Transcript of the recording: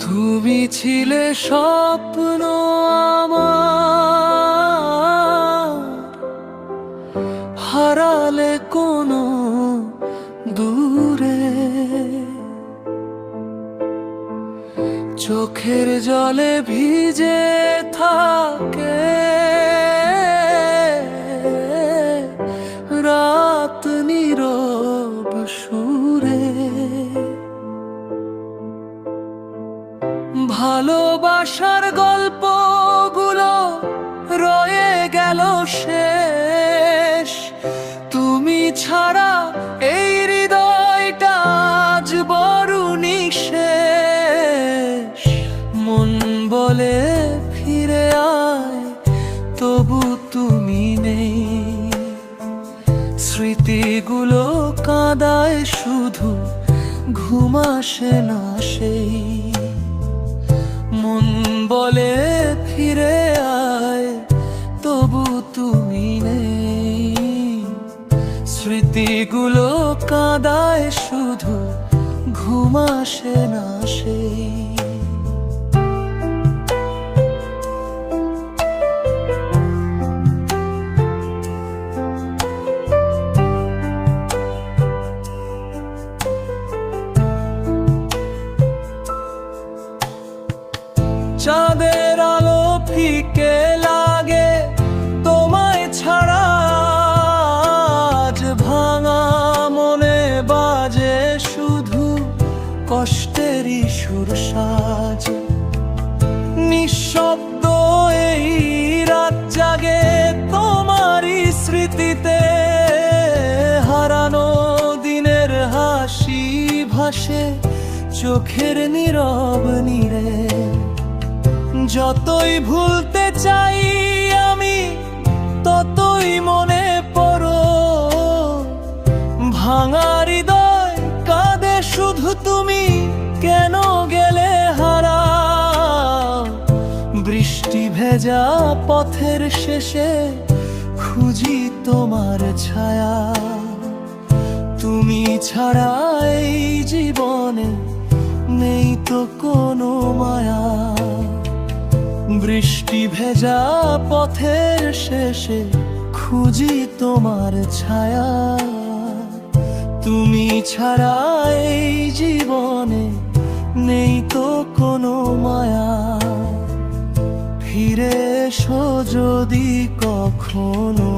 তুমি ছিলে স্বপ্ন আমার, হারালে কোনো দূরে, চোখের জলে ভিজে থাকে রাত নীরব সুরে। ভালোবাসার গল্পগুলো রয়ে গেল শেষ, তুমি ছাড়া এই হৃদয়টা আজ বড় নিঃশেষ। মন বলে ফিরে আয়, তবু তুমি নেই, স্মৃতিগুলো কাঁদায় শুধু, ঘুম আসে না সেই। মন বলে ফিরে আয়, তবু তুমি নেই, স্মৃতিগুলো কাঁদায় শুধু, ঘুম আসে না সেই। চাঁদের আলো ফিকে লাগে তোমায় ছাড়া, আজ ভাঙা মনে বাজে শুধু কষ্টেরই সুর সাজে। নিঃশব্দ এই রাত জাগে তোমারই স্মৃতিতে, হারানো দিনের হাসি ভাসে চোখের নীরব নীরে। যতই ভুলতে চাই আমি, ততই মনে পড়ো, ভাঙা হৃদয় কাঁদে শুধু, তুমি কেন গেলে হারা। বৃষ্টি ভেজা পথের শেষে খুঁজি তোমার ছায়া, তুমি ছাড়া এই জীবনে নেই তো কোনো মায়া। বৃষ্টি ভেজা পথের শেষে খুঁজি তোমার ছায়া, তুমি ছাড়া এই জীবনে নেই তো কোনো মায়া। ফিরে এসো যদি কখনো।